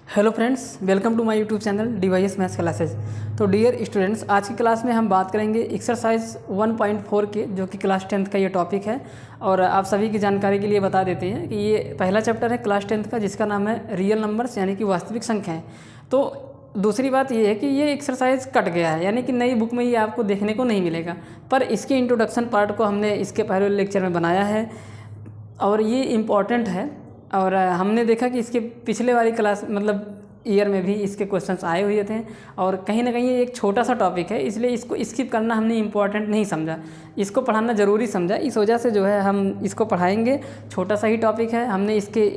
Hello friends, welcome to my YouTube channel device maths classes. तो dear students, आज की class में हम बात करेंगे एक्सरसाइज 1.4 के, जो कि क्लास 10th का ये टॉपिक है। और आप सभी की जानकारी के लिए बता देते हैं कि ये पहला चैप्टर है क्लास 10th का, जिसका नाम है रियल नंबर्स यानी कि वास्तविक संख्याएँ। तो दूसरी बात ये है कि ये एक्सरसाइज कट गया है, यानी कि नई बुक में ये आपको देखने को नहीं मिलेगा, पर इसके इंट्रोडक्शन पार्ट को हमने इसके पहले लेक्चर में बनाया है और ये इम्पॉर्टेंट है। और हमने देखा कि इसके पिछले वाली क्लास मतलब ईयर में भी इसके क्वेश्चंस आए हुए थे और कहीं ना कहीं ये एक छोटा सा टॉपिक है, इसलिए इसको स्किप करना हमने इम्पॉर्टेंट नहीं समझा, इसको पढ़ाना ज़रूरी समझा। इस वजह से जो है हम इसको पढ़ाएंगे। छोटा सा ही टॉपिक है, हमने इसके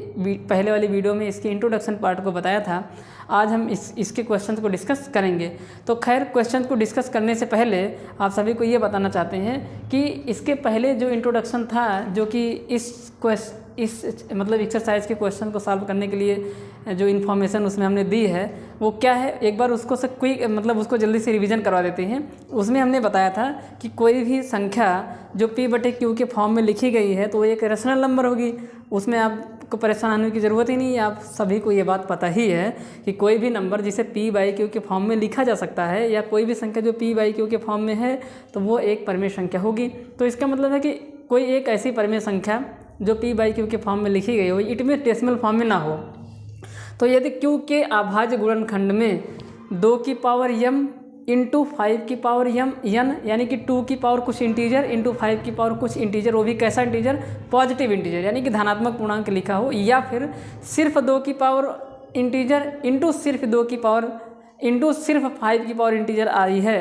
पहले वाली वीडियो में इसके इंट्रोडक्शन पार्ट को बताया था। आज हम इसके क्वेश्चन को डिस्कस करेंगे। तो खैर, क्वेश्चन को डिस्कस करने से पहले आप सभी को ये बताना चाहते हैं कि इसके पहले जो इंट्रोडक्शन था, जो कि इस मतलब एक्सरसाइज के क्वेश्चन को सॉल्व करने के लिए जो इन्फॉर्मेशन उसमें हमने दी है वो क्या है, एक बार उसको से क्विक मतलब उसको जल्दी से रिवीजन करवा देते हैं। उसमें हमने बताया था कि कोई भी संख्या जो P/Q के फॉर्म में लिखी गई है तो वो एक रैशनल नंबर होगी। उसमें आपको परेशान होने की ज़रूरत ही नहीं है, आप सभी को ये बात पता ही है कि कोई भी नंबर जिसे P/Q के फॉर्म में लिखा जा सकता है या कोई भी संख्या जो P/Q के फॉर्म में है तो वो एक परिमेय संख्या होगी। तो इसका मतलब है कि कोई एक ऐसी परिमेय संख्या जो P/Q के फॉर्म में लिखी गई हो, इट में डेसिमल फॉर्म में ना हो। तो यदि Q के अभाज्य गुणनखंड में 2 की पावर m इंटू 5 की पावर m n, यानी कि 2 की पावर कुछ इंटीजर इंटू 5 की पावर कुछ इंटीजर, वो भी कैसा इंटीजर, पॉजिटिव इंटीजर यानी कि धनात्मक पूर्णांक लिखा हो, या फिर सिर्फ 2 की पावर इंटीजर इंटू सिर्फ 2 की पावर इंटू सिर्फ 5 की पावर इंटीजर आई है,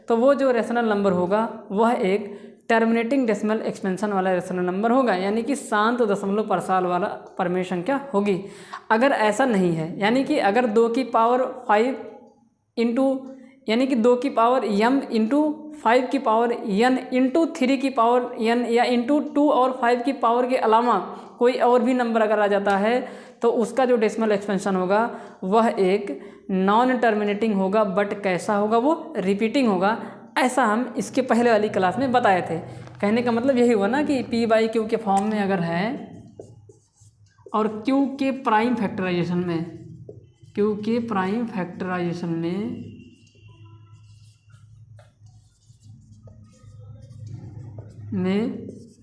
तो वो जो रैशनल नंबर होगा वह एक टर्मिनेटिंग डेसिमल एक्सपेंशन वाला रैशनल नंबर होगा, यानी कि शांत दशमलव प्रसार वाला परिमेय संख्या होगी। अगर ऐसा नहीं है, यानी कि अगर 2 की पावर 5 इंटू यानी कि 2 की पावर m इंटू 5 की पावर n इंटू 3 की पावर n या इंटू 2 और 5 की पावर के अलावा कोई और भी नंबर अगर आ जाता है तो उसका जो डेसिमल एक्सपेंशन होगा वह एक नॉन टर्मिनेटिंग होगा, बट कैसा होगा, वो रिपीटिंग होगा। ऐसा हम इसके पहले वाली क्लास में बताए थे। कहने का मतलब यही हुआ ना कि P/Q के फॉर्म में अगर है और Q के प्राइम फैक्टराइजेशन में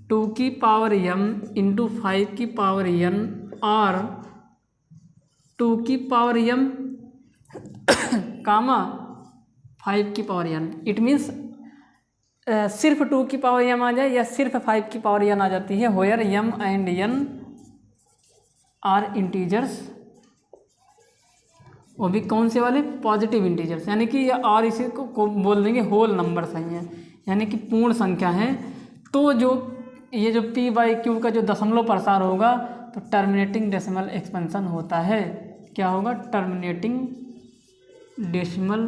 2 की पावर m इंटू 5 की पावर n और 2 की पावर m कामा 5 की पावर n, इट मीन्स सिर्फ 2 की पावर m आ जाए या सिर्फ 5 की पावर n आ जाती है, where m and n are integers, वो भी कौन से वाले, पॉजिटिव इंटीजर्स, यानी कि और इसी को बोल देंगे होल नंबर सही है, यानी कि पूर्ण संख्या है। तो जो ये जो P/Q का जो दशमलव प्रसार होगा तो टर्मिनेटिंग डेसिमल एक्सपेंशन होता है। क्या होगा, टर्मिनेटिंग डेसिमल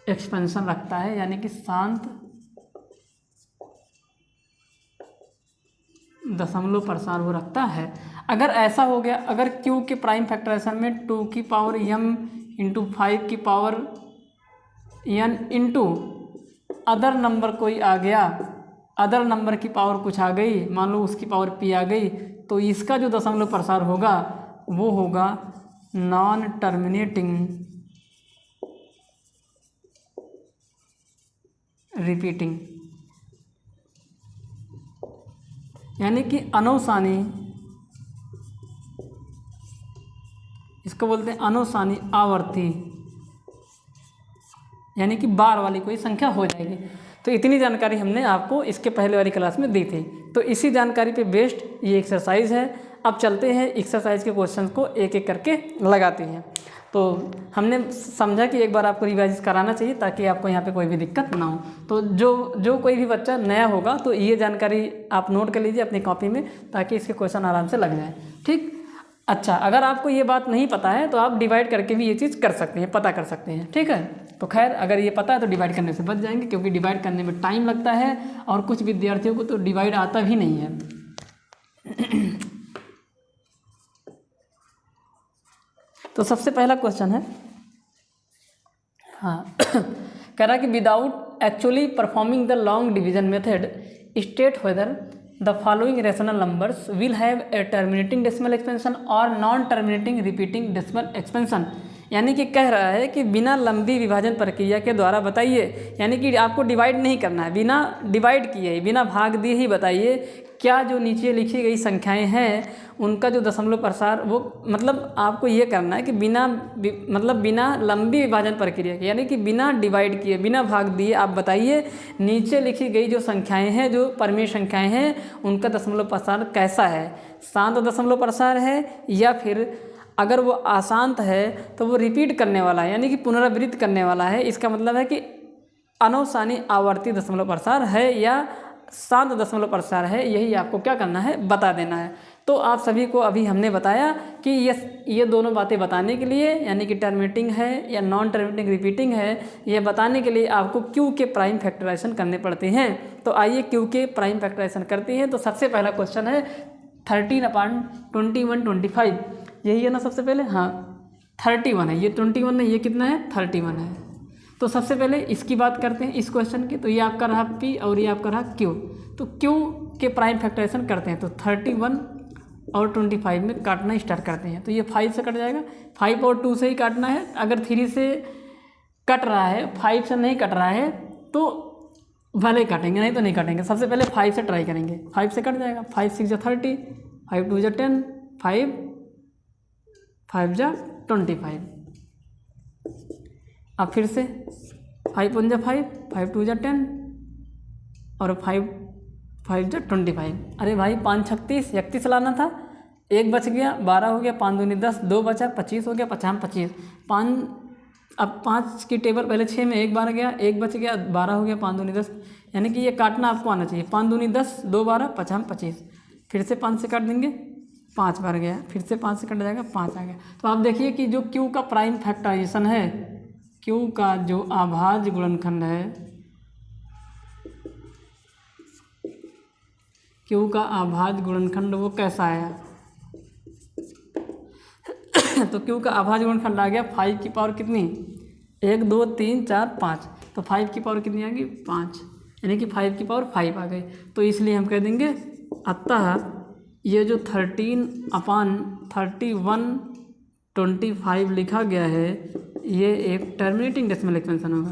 एक्सपेंशन रखता है, यानी कि शांत दशमलव प्रसार वो रखता है। अगर ऐसा हो गया, अगर Q के प्राइम फैक्टराइजेशन में 2 की पावर m इंटू 5 की power n into other number कोई आ गया, अदर नंबर की पावर कुछ आ गई, मान लो उसकी पावर p आ गई, तो इसका जो दशमलव प्रसार होगा वो होगा नॉन टर्मिनेटिंग रिपीटिंग, यानी कि अनौसानी, इसको बोलते हैं अनौसानी आवर्ती, यानी कि बार वाली कोई संख्या हो जाएगी। तो इतनी जानकारी हमने आपको इसके पहले वाली क्लास में दी थी। तो इसी जानकारी पे बेस्ड ये एक्सरसाइज है। अब चलते हैं एक्सरसाइज के क्वेश्चन को एक एक करके लगाते हैं। तो हमने समझा कि एक बार आपको रिवाइज कराना चाहिए ताकि आपको यहाँ पे कोई भी दिक्कत ना हो। तो जो कोई भी बच्चा नया होगा तो ये जानकारी आप नोट कर लीजिए अपनी कॉपी में, ताकि इसके क्वेश्चन आराम से लग जाए। ठीक, अच्छा, अगर आपको ये बात नहीं पता है तो आप डिवाइड करके भी ये चीज़ कर सकते हैं, पता कर सकते हैं। ठीक है, तो खैर अगर ये पता है तो डिवाइड करने से बच जाएंगे, क्योंकि डिवाइड करने में टाइम लगता है और कुछ विद्यार्थियों को तो डिवाइड आता भी नहीं है। तो सबसे पहला क्वेश्चन है, हाँ, कह रहा कि without actually performing the long division method state whether the following rational numbers will have a terminating decimal expansion और non terminating repeating decimal expansion. यानी कि कह रहा है कि बिना लंबी विभाजन प्रक्रिया के द्वारा बताइए, यानी कि आपको डिवाइड नहीं करना है, बिना डिवाइड किए बिना भाग दिए ही बताइए क्या जो नीचे लिखी गई संख्याएं हैं उनका जो दशमलव प्रसार वो मतलब आपको ये करना है कि बिना लंबी विभाजन प्रक्रिया के, यानी कि बिना डिवाइड किए बिना भाग दिए आप बताइए नीचे लिखी गई जो संख्याएं हैं, जो परिमेय संख्याएं हैं, उनका दशमलव प्रसार कैसा है, शांत दशमलव प्रसार है या फिर अगर वो अशांत है तो वो रिपीट करने वाला है, यानी कि पुनरावृत्त करने वाला है। इसका मतलब है कि अनवसानी आवर्ती दशमलव प्रसार है या शांत दशमलव प्रसार है, यही आपको क्या करना है, बता देना है। तो आप सभी को अभी हमने बताया कि ये दोनों बातें बताने के लिए, यानी कि टर्मिनेटिंग है या नॉन टर्मिनेटिंग रिपीटिंग है, ये बताने के लिए आपको क्यू के प्राइम फैक्टराइजेशन करने पड़ते हैं। तो आइए क्यू के प्राइम फैक्टराइजेशन करते हैं। तो सबसे पहला क्वेश्चन है 13/21 यही है ना सबसे पहले, हाँ 31 है, ये 21 नहीं, ये कितना है 31 है। तो सबसे पहले इसकी बात करते हैं इस क्वेश्चन की। तो ये आपका रहा P और ये आपका रहा Q। तो Q के प्राइम फैक्टराइजेशन करते हैं तो 31 और 25 में काटना स्टार्ट करते हैं। तो ये 5 से कट जाएगा, 5 और 2 से ही काटना है। अगर 3 से कट रहा है, 5 से नहीं कट रहा है तो भले काटेंगे, नहीं तो नहीं काटेंगे। सबसे पहले 5 से ट्राई करेंगे, 5 से कट जाएगा, 5 6 जा 30, 5 2 जा 10, 5 जा 25। अब फिर से 5 1 जा 5, 5 2 जा 10 और 5 जा 25। अरे भाई 5 36 31 लाना था, 1 बच गया, 12 हो गया, 5 दूनी 10, 2 बचा 25 हो गया, 50 25 5। अब 5 की टेबल पहले 6 में 1 बार गया, 1 बच गया, 12 हो गया, 5 दूनी 10, यानी कि ये काटना आपको आना चाहिए। 5 दूनी 10, 2 12, 50 25। फिर से 5 से काट देंगे, 5 बार गया, फिर से 5 से कट जाएगा, 5 आ गया। तो आप देखिए कि जो Q का प्राइम फैक्टराइजेशन है, Q का जो अभाज्य गुणनखंड है, Q का अभाज्य गुणनखंड वो कैसा आया तो Q का अभाज्य गुणनखंड आ गया 5 की पावर कितनी, 1 2 3 4 5। तो 5 की पावर कितनी आ गई 5, यानी कि 5 की पावर 5 आ गई। तो इसलिए हम कह देंगे अतः ये जो 13/31/25 लिखा गया है ये एक टर्मिनेटिंग डेसिमल एक्सपेंशन होगा।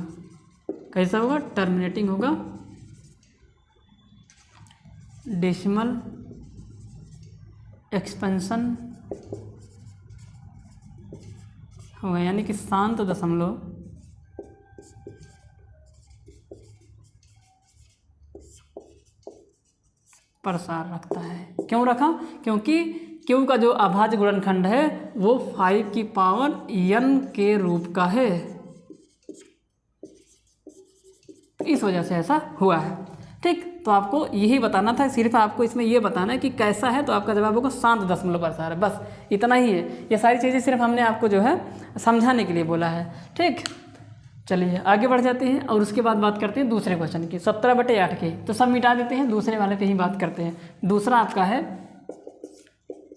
कैसा होगा, टर्मिनेटिंग होगा डेसिमल एक्सपेंशन होगा, यानी कि शांत दशमलव प्रसार रखता है। क्यों रखा, क्योंकि Q का जो अभाज्य गुणनखंड है वो 5 की पावर n के रूप का है, इस वजह से ऐसा हुआ है। ठीक, तो आपको यही बताना था, सिर्फ आपको इसमें ये बताना है कि कैसा है। तो आपका जवाब होगा शांत दशमलव प्रसार है, बस इतना ही है। ये सारी चीज़ें सिर्फ हमने आपको जो है समझाने के लिए बोला है। ठीक, चलिए आगे बढ़ जाते हैं और उसके बाद बात करते हैं दूसरे क्वेश्चन की, 17/8 की। तो सब मिटा देते हैं, दूसरे वाले पे ही बात करते हैं। दूसरा आपका है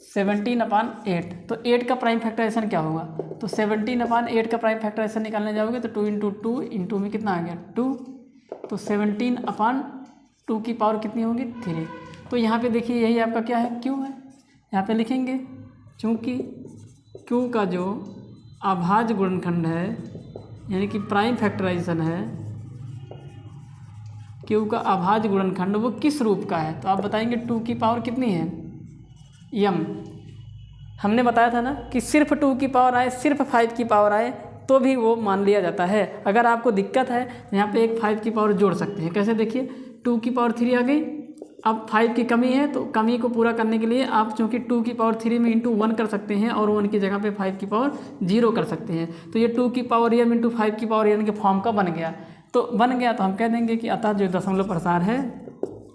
17/8। तो 8 का प्राइम फैक्टराइजेशन क्या होगा, तो 17/8 का प्राइम फैक्टराइजेशन निकालने जाओगे तो 2 × 2 × में कितना आ गया 2। तो 17/2 की पावर कितनी होगी 3। तो यहाँ पे देखिए यही आपका क्या है Q है, यहाँ पे लिखेंगे चूँकि Q का जो अभाज्य गुणनखंड है यानी कि प्राइम फैक्टराइजेशन है, Q का अभाज्य गुणनखंड वो किस रूप का है। तो आप बताएंगे 2 की पावर कितनी है m। हमने बताया था ना कि सिर्फ 2 की पावर आए, सिर्फ 5 की पावर आए तो भी वो मान लिया जाता है। अगर आपको दिक्कत है यहाँ पे एक 5 की पावर जोड़ सकते हैं। कैसे, देखिए 2 की पावर 3 आ गई, अब 5 की कमी है तो कमी को पूरा करने के लिए आप चूँकि 2 की पावर 3 में इंटू 1 कर सकते हैं और 1 की जगह पे 5 की पावर 0 कर सकते हैं। तो ये 2 की पावर m इंटू 5 की पावर n के फॉर्म का बन गया। तो बन गया तो हम कह देंगे कि अतः जो दशमलव प्रसार है,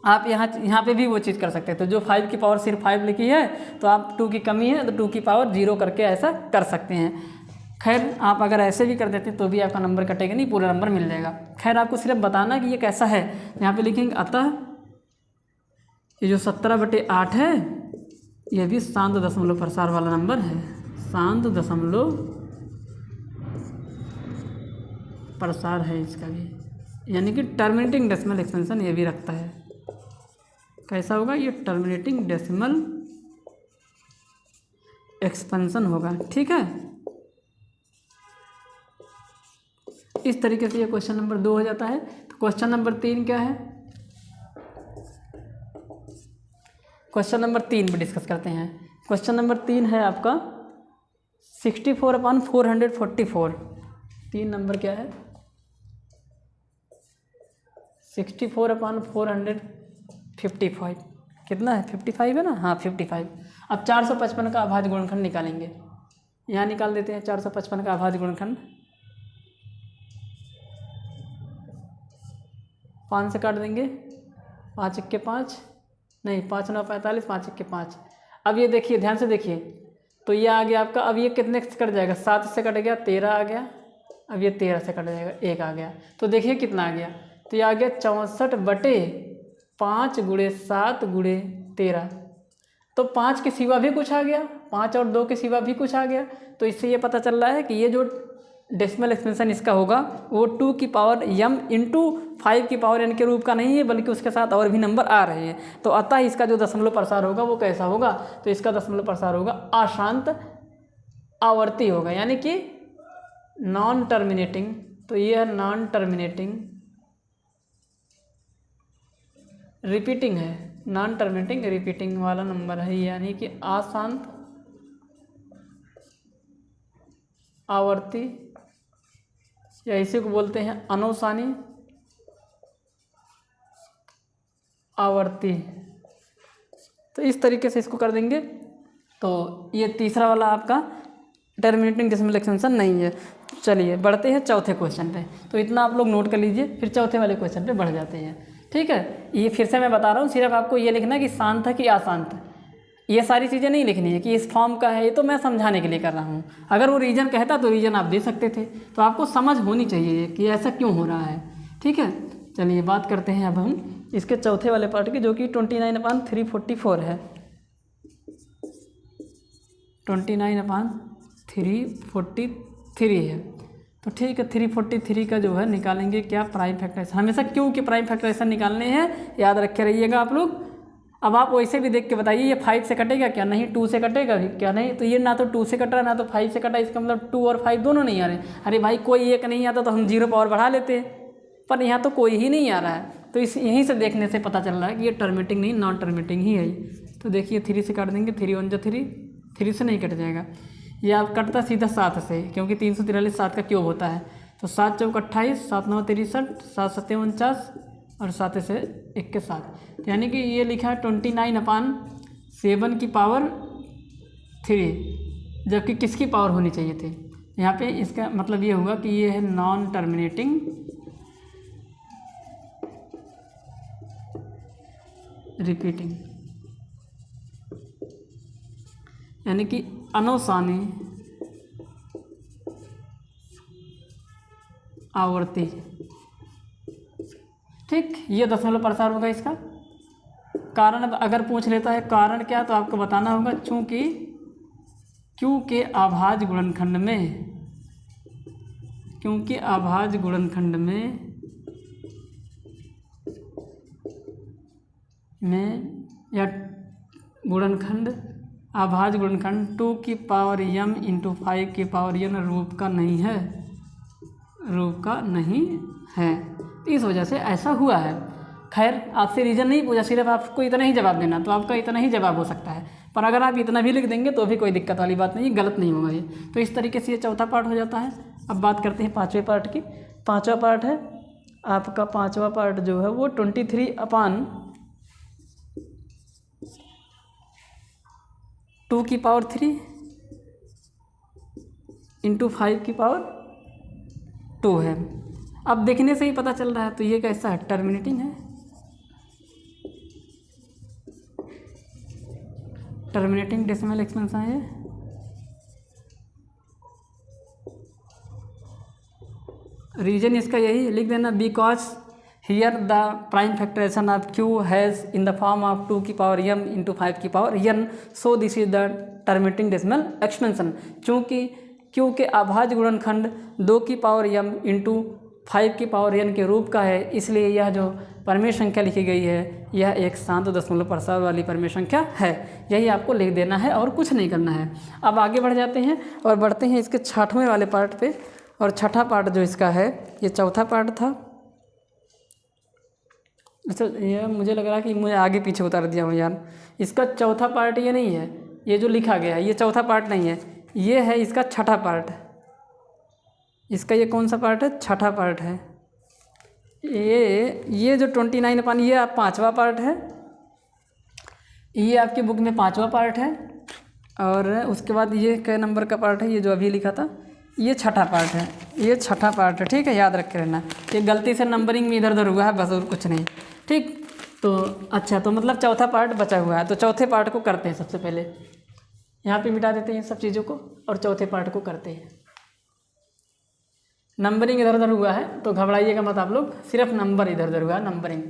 आप यहाँ पे भी वो चीज़ कर सकते हैं। तो जो 5 की पावर सिर्फ 5 लिखी है तो आप 2 की कमी है तो 2 की पावर 0 करके ऐसा कर सकते हैं। खैर आप अगर ऐसे भी कर देते तो भी आपका नंबर कटेगा नहीं, पूरा नंबर मिल जाएगा। खैर आपको सिर्फ बताना कि ये कैसा है। यहाँ पे लिखेंगे अतः ये जो 17/8 है ये भी शांत दशमलव प्रसार वाला नंबर है, शांत दशमलव प्रसार है इसका भी, यानी कि टर्मिनेटिंग डेसिमल एक्सपेंशन ये भी रखता है। कैसा होगा, ये टर्मिनेटिंग डेसिमल एक्सपेंशन होगा। ठीक है, इस तरीके से ये क्वेश्चन नंबर 2 हो जाता है। तो क्वेश्चन नंबर 3 क्या है, क्वेश्चन नंबर 3 पे डिस्कस करते हैं। क्वेश्चन नंबर 3 है आपका 64/444। 3 नंबर क्या है, 64/455। कितना है, 55 है ना, हाँ 55। अब 455 का अभाज्य गुणनखंड निकालेंगे। यहाँ निकाल देते हैं 455 का अभाज्य गुणनखंड। 5 से काट देंगे, 5 1 के 5, नहीं 5 9 45, 5 1 के 5। अब ये देखिए, ध्यान से देखिए, तो ये आ गया आपका। अब ये कितने से कट जाएगा, 7 से कट गया, 13 आ गया। अब ये 13 से कट जाएगा, 1 आ गया। तो देखिए कितना आ गया, तो ये आ गया 64/5 × 7 × 13। तो 5 के सिवा भी कुछ आ गया, 5 और 2 के सिवा भी कुछ आ गया। तो इससे ये पता चल रहा है कि ये जो डेसिमल एक्सपेंशन इसका होगा वो 2 की पावर m इंटू 5 की पावर n के रूप का नहीं है, बल्कि उसके साथ और भी नंबर आ रहे हैं। तो अतः इसका जो दशमलव प्रसार होगा वो कैसा होगा, तो इसका दशमलव प्रसार होगा अशांत आवर्ती होगा, यानी कि नॉन टर्मिनेटिंग। तो ये है नॉन टर्मिनेटिंग, रिपीटिंग है, नॉन टर्मिनेटिंग रिपीटिंग वाला नंबर है, यानी कि अशांत आवर्ती, या इसी को बोलते हैं अनुसानी आवर्ती। तो इस तरीके से इसको कर देंगे। तो ये तीसरा वाला आपका टर्मिनेटिंग डेसिमल एक्सपेंशन नहीं है। चलिए बढ़ते हैं चौथे क्वेश्चन पे। तो इतना आप लोग नोट कर लीजिए, फिर चौथे वाले क्वेश्चन पे बढ़ जाते हैं। ठीक है, ये फिर से मैं बता रहा हूँ, सिर्फ आपको ये लिखना है कि शांत है कि अशांत है। ये सारी चीज़ें नहीं लिखनी है कि इस फॉर्म का है, ये तो मैं समझाने के लिए कर रहा हूँ। अगर वो रीजन कहता तो रीजन आप दे सकते थे, तो आपको समझ होनी चाहिए कि ऐसा क्यों हो रहा है। ठीक है, चलिए बात करते हैं अब हम इसके चौथे वाले पार्ट की, जो कि 29/344 है। 29/343 है। तो ठीक है, 343 का जो है निकालेंगे क्या, प्राइम फैक्टराइजेशन। हमेशा क्यों के प्राइम फैक्टराइजेशन निकालने हैं, याद रखे रहिएगा आप लोग। अब आप वैसे भी देख के बताइए, ये 5 से कटेगा क्या, नहीं 2 से कटेगा भी क्या, नहीं। तो ये ना तो 2 से कट रहा है ना तो 5 से कटा, इसका मतलब 2 और 5 दोनों नहीं आ रहे। अरे भाई कोई एक नहीं आता तो हम 0 पावर बढ़ा लेते, पर यहाँ तो कोई ही नहीं आ रहा है। तो इस यहीं से देखने से पता चल रहा है कि ये टर्मिनेटिंग नहीं, नॉन टर्मिनेटिंग ही है। तो देखिए 3 से काट देंगे, 3 1 3, 3 से नहीं कट जाएगा। ये आप कटता सीधा 7 से, क्योंकि 343 7 का क्यूब होता है। तो 7 चौक 28, 7 9 63, 7 7 49 और 7 से 1 के 7। यानी कि ये लिखा है 29/7 की पावर 3, जबकि किसकी पावर होनी चाहिए थी यहाँ पे। इसका मतलब ये होगा कि ये है नॉन टर्मिनेटिंग रिपीटिंग, यानी कि अनुसानी आवर्ती। ठीक, ये दशमलव प्रसार होगा इसका। कारण अगर पूछ लेता है कारण क्या, तो आपको बताना होगा चूँकि क्यू के अभाज्य गुणनखंड में, क्योंकि अभाज्य गुणनखंड में या गुणनखंड अभाज्य गुणनखंड 2 की पावर m इंटू 5 की पावर n रूप का नहीं है, रूप का नहीं है। इस वजह से ऐसा हुआ है। खैर आपसे रीज़न नहीं पूछा, सिर्फ आपको इतना ही जवाब देना, तो आपका इतना ही जवाब हो सकता है। पर अगर आप इतना भी लिख देंगे तो भी कोई दिक्कत वाली बात नहीं, गलत नहीं होगा ये। तो इस तरीके से ये चौथा पार्ट हो जाता है। अब बात करते हैं पाँचवें पार्ट की। पाँचवा पार्ट है आपका, पाँचवा पार्ट जो है वो 23/2 की पावर 3 इंटू 5 की पावर 2 है। अब देखने से ही पता चल रहा है, तो ये कैसा है, टर्मिनेटिंग है, टर्मिनेटिंग डेसिमल एक्सपेंशन है। रीजन इसका यही लिख देना, because here the prime factorization of Q has in the form of 2 की पावर m इंटू 5 की power n, so this is the terminating decimal expansion. चूँकि क्यू के अभाज्य गुणनखंड 2 की पावर m इंटू 5 की पावर n के रूप का है, इसलिए यह जो परिमेय संख्या लिखी गई है यह एक शांत दशमलव प्रसार वाली परिमेय संख्या है। यही आपको लिख देना है और कुछ नहीं करना है। अब आगे बढ़ जाते हैं और बढ़ते हैं इसके 6वें वाले पार्ट पे। और छठा पार्ट जो इसका है, ये चौथा पार्ट था। अच्छा, ये मुझे लग रहा है कि मुझे आगे पीछे उतार दिया हूँ यार। इसका चौथा पार्ट ये नहीं है, ये जो लिखा गया है ये चौथा पार्ट नहीं है, ये है इसका छठा पार्ट। इसका ये कौन सा पार्ट है? छठा पार्ट है। ये जो 29 ये 5वां पार्ट है, ये आपकी बुक में 5वां पार्ट है। और उसके बाद ये कै नंबर का पार्ट है? ये जो अभी लिखा था ये छठा पार्ट है, ये छठा पार्ट है। ठीक है, याद रख के रहना। ये गलती से नंबरिंग में इधर उधर हुआ है बस, और कुछ नहीं। ठीक, तो अच्छा, तो मतलब चौथा पार्ट बचा हुआ है। तो चौथे पार्ट को करते हैं। सबसे पहले यहाँ पे मिटा देते हैं सब चीज़ों को और चौथे पार्ट को करते हैं। नंबरिंग इधर उधर हुआ है तो घबराइएगा मत आप लोग, सिर्फ नंबर इधर उधर हुआ है, नंबरिंग।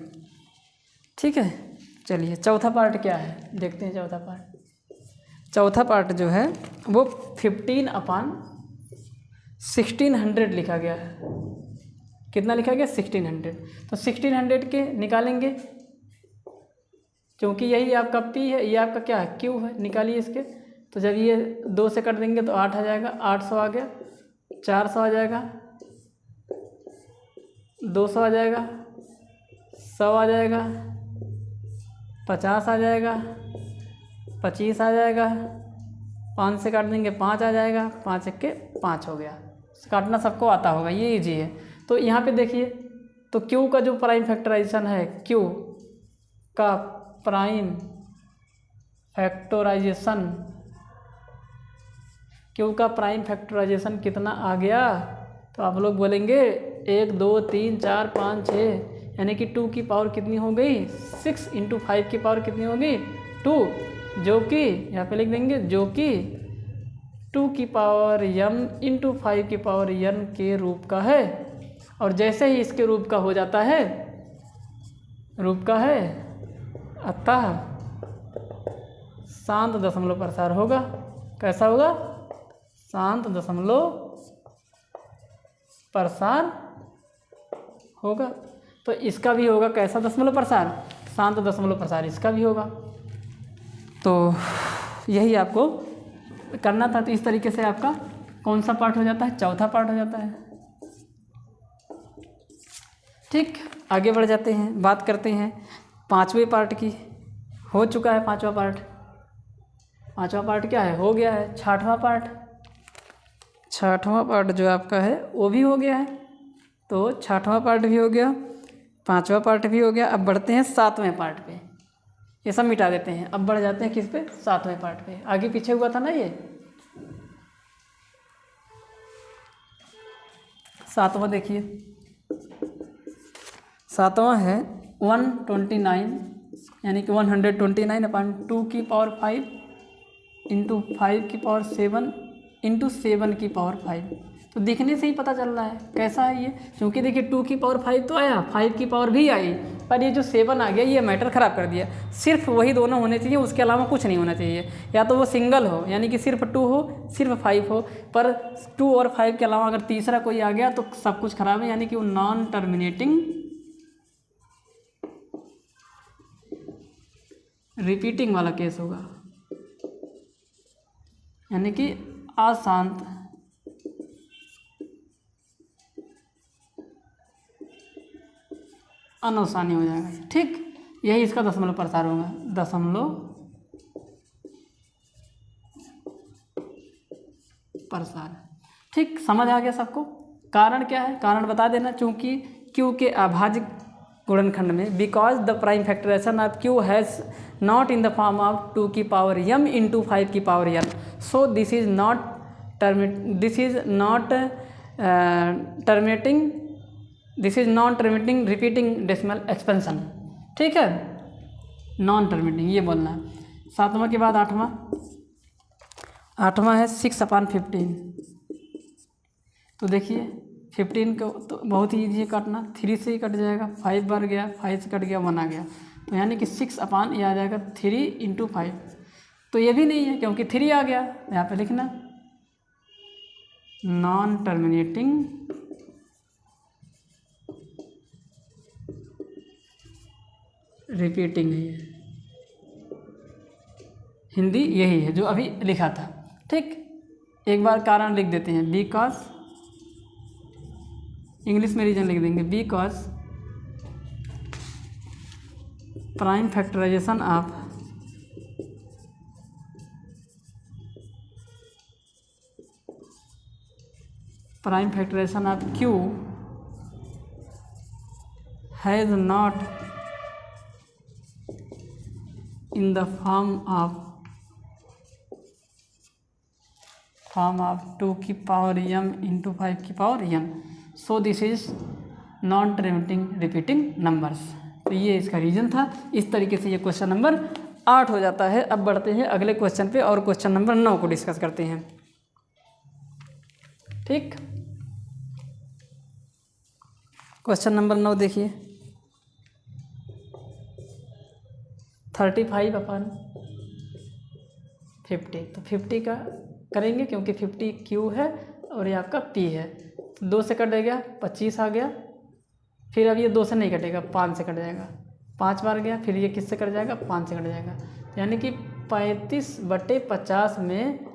ठीक है, चलिए चौथा पार्ट क्या है देखते हैं। चौथा पार्ट जो है वो 15/1600 लिखा गया है। कितना लिखा गया? 1600। तो 1600 के निकालेंगे, क्योंकि यही आपका P है, ये आपका क्या है? Q है। निकालिए इसके। तो जब ये 2 से कर देंगे तो 8 आ जाएगा, 800 आ गया, 400 आ जाएगा, 200 आ जाएगा, 100 आ जाएगा, 50 आ जाएगा, 25 आ जाएगा, 5 से काट देंगे 5 आ जाएगा, 5 1 के 5 हो गया। काटना सबको आता होगा, ये ईजी है। तो यहाँ पे देखिए, तो Q का जो प्राइम फैक्टराइजेशन है, Q का प्राइम फैक्टराइजेशन कितना आ गया? तो आप लोग बोलेंगे 1 2 3 4 5 6, यानी कि 2 की पावर कितनी हो गई? 6 × 5 की पावर कितनी होगी? 2, जो कि यहाँ पे लिख देंगे, जो कि 2 की पावर m × 5 की पावर n के रूप का है। और जैसे ही इसके रूप का हो जाता है, अतः शांत दशमलव प्रसार होगा। कैसा होगा? शांत दशमलव प्रसार होगा। तो इसका भी होगा कैसा दशमलव प्रसार? शांत दशमलव प्रसार इसका भी होगा। तो यही आपको करना था। तो इस तरीके से आपका कौन सा पार्ट हो जाता है? चौथा पार्ट हो जाता है। ठीक, आगे बढ़ जाते हैं, बात करते हैं 5वें पार्ट की। हो चुका है 5वां पार्ट। 5वां पार्ट क्या है? हो गया है 6वां पार्ट। 6वां पार्ट जो आपका है वो भी हो गया है। तो 6वां पार्ट भी हो गया, 5वां पार्ट भी हो गया। अब बढ़ते हैं 7वें पार्ट पे। ये सब मिटा देते हैं। अब बढ़ जाते हैं किस पे? 7वें पार्ट पे। आगे पीछे हुआ था ना ये। 7वां देखिए, 7वां है 129, यानी कि 129/2 की पावर 5 × 5 की पावर 7 × 7 की पावर 5। तो दिखने से ही पता चल रहा है कैसा है ये, क्योंकि देखिए 2 की पावर 5 तो आया, 5 की पावर भी आई, पर ये जो 7 आ गया ये मैटर ख़राब कर दिया। सिर्फ वही दोनों होने चाहिए, उसके अलावा कुछ नहीं होना चाहिए। या तो वो सिंगल हो, यानी कि सिर्फ 2 हो, सिर्फ 5 हो, पर 2 और 5 के अलावा अगर तीसरा कोई आ गया तो सब कुछ खराब है, यानी कि वो नॉन टर्मिनेटिंग रिपीटिंग वाला केस होगा, यानी कि अशांत अनवसानी हो जाएगा। ठीक, यही इसका दशमलव प्रसार होगा, दशमलव प्रसार। ठीक, समझ आ गया सबको? कारण क्या है? कारण बता देना। चूंकि Q के अभाज्य गुणनखंड में, because the prime factorization of Q has not in the form of 2 की पावर m × 5 की power n, so this is not non terminating repeating decimal expansion. ठीक है, नॉन टर्मिनेटिंग ये बोलना है। 7वां के बाद 8वां है 6/15। तो देखिए 15 को तो बहुत ही ईजी है काटना, 3 से ही कट जाएगा, 5 बार गया, 5 से कट गया, 1 आ गया, तो यानी कि 6 ये आ जाएगा 3 × 5। तो ये भी नहीं है क्योंकि 3 आ गया, यहाँ पे लिखना नॉन टर्मिनेटिंग रिपीटिंग है ये, हिंदी यही है जो अभी लिखा था। ठीक, एक बार कारण लिख देते हैं, बिकॉज, इंग्लिश में रीजन लिख देंगे, because prime factorization of Q has not in the form of 2 की पावर m into 5 की power n, so this is non terminating repeating numbers. तो ये इसका रीज़न था। इस तरीके से ये क्वेश्चन नंबर 8 हो जाता है। अब बढ़ते हैं अगले क्वेश्चन पे और क्वेश्चन नंबर 9 को डिस्कस करते हैं। ठीक, क्वेश्चन नंबर 9 देखिए, 35/50, तो 50 का करेंगे क्योंकि 50 Q है और ये आपका P है, तो 2 से कट गया, 25 आ गया, फिर अब ये 2 से नहीं कटेगा, 5 से कट जाएगा, 5 बार गया, फिर ये किससे कट जाएगा, 5 से कट जाएगा, यानी कि 35/50 में,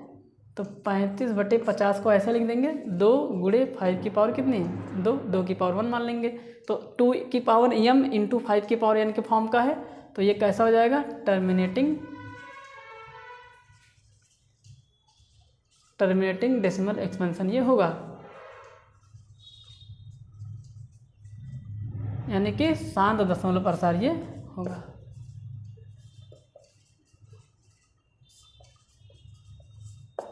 तो 35/50 को ऐसे लिख देंगे, 2 गुणे 5 की पावर कितनी, 2 की पावर 1 मान लेंगे, तो 2 की पावर m इंटू 5 की पावर n के फॉर्म का है, तो ये कैसा हो जाएगा, टर्मिनेटिंग डेसिमल एक्सपेंशन ये होगा, यानी कि शांत दशमलव प्रसार ये होगा।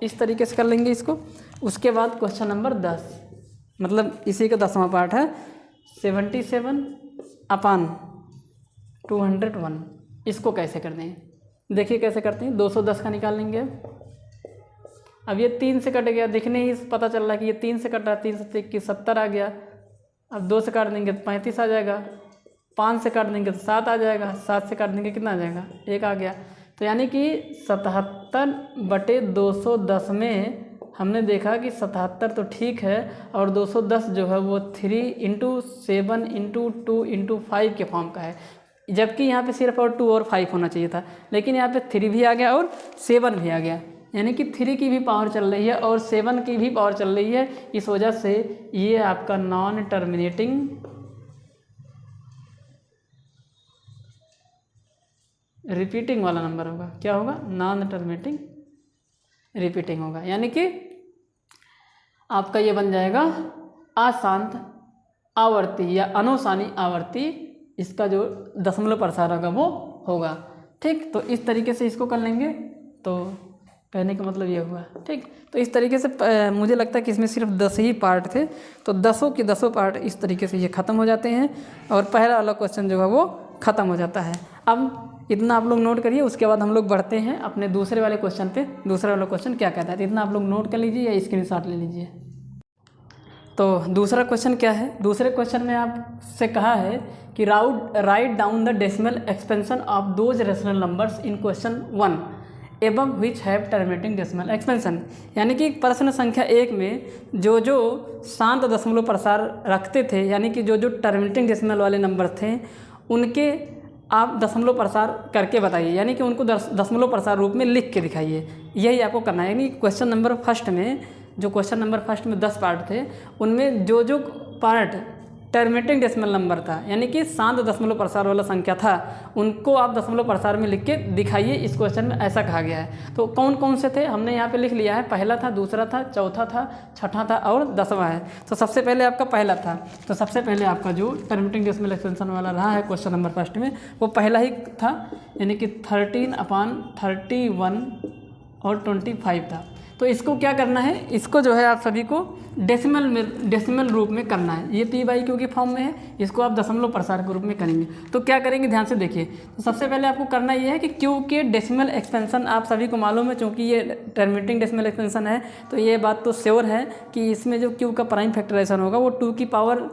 इस तरीके से कर लेंगे इसको। उसके बाद क्वेश्चन नंबर 10, मतलब इसी का 10वां पार्ट है, 77/201, इसको कैसे कर दें, देखिए कैसे करते हैं। 210 का निकाल लेंगे। अब ये 3 से कट गया, दिखने ही पता चल रहा है कि ये 3 से कट रहा है, 3 से 70 आ गया। अब 2 से काट देंगे तो 35 आ जाएगा, 5 से काट देंगे तो 7 आ जाएगा, 7 से काट देंगे कितना आ जाएगा, 1 आ गया। तो यानी कि 77/210 में हमने देखा कि 77 तो ठीक है और 210 जो है वो 3 × 7 × 2 × 5 के फॉर्म का है, जबकि यहाँ पे सिर्फ और 2 और 5 होना चाहिए था, लेकिन यहाँ पे 3 भी आ गया और 7 भी आ गया, यानी कि 3 की भी पावर चल रही है और 7 की भी पावर चल रही है। इस वजह से ये आपका नॉन टर्मिनेटिंग रिपीटिंग वाला नंबर होगा। क्या होगा, नॉन टर्मिनेटिंग रिपीटिंग होगा, यानी कि आपका ये बन जाएगा अशांत आवर्ती या अनुसानी आवर्ती, इसका जो दशमलव प्रसार होगा वो होगा। ठीक, तो इस तरीके से इसको कर लेंगे, तो कहने का मतलब ये हुआ। ठीक, तो इस तरीके से मुझे लगता है कि इसमें सिर्फ 10 ही पार्ट थे, तो 10 के 10 पार्ट इस तरीके से ये ख़त्म हो जाते हैं और पहला वाला क्वेश्चन जो है वो ख़त्म हो जाता है। अब इतना आप लोग नोट करिए, उसके बाद हम लोग बढ़ते हैं अपने दूसरे वाले क्वेश्चन पे। दूसरा वाला क्वेश्चन क्या कहता है, तो इतना आप लोग नोट कर लीजिए या स्क्रीनशॉट ले लीजिए। तो दूसरा क्वेश्चन क्या है, दूसरे क्वेश्चन में आपसे कहा है कि write down the decimal expansion of those rational numbers in question 1 above which have terminating decimal expansion, यानी कि प्रश्न संख्या 1 में जो जो शांत दशमलव प्रसार रखते थे, यानी कि जो जो टर्मिनेटिंग डेसिमल वाले नंबर थे उनके आप दशमलव प्रसार करके बताइए, यानी कि उनको दशमलव प्रसार रूप में लिख के दिखाइए। यही आपको करना है। यानी क्वेश्चन नंबर फर्स्ट में, जो क्वेश्चन नंबर फर्स्ट में 10 पार्ट थे, उनमें जो जो पार्ट टर्मिनेटिंग डेसिमल नंबर था, यानी कि शांत दशमलव प्रसार वाला संख्या था, उनको आप दशमलव प्रसार में लिख के दिखाइए। इस क्वेश्चन में ऐसा कहा गया है। तो कौन कौन से थे हमने यहाँ पे लिख लिया है, पहला था, दूसरा था, चौथा था, छठा था और 10वां है। तो सबसे पहले आपका पहला था, तो सबसे पहले आपका जो टर्मिनेटिंग डेसिमल एक्सपेंशन वाला रहा है क्वेश्चन नंबर फर्स्ट में, वो पहला ही था, यानी कि 13/31 और 25 था। तो इसको क्या करना है, इसको जो है आप सभी को डेसिमल रूप में करना है। ये p/q के फॉर्म में है, इसको आप दशमलव प्रसार के रूप में करेंगे। तो क्या करेंगे, ध्यान से देखिए। तो सबसे पहले आपको करना ये है कि q के डेसिमल एक्सपेंशन आप सभी को मालूम है, चूँकि ये टर्मिनेटिंग डेसिमल एक्सपेंशन है, तो ये बात तो श्योर है कि इसमें जो q का प्राइम फैक्टराइजेशन होगा वो 2 की पावर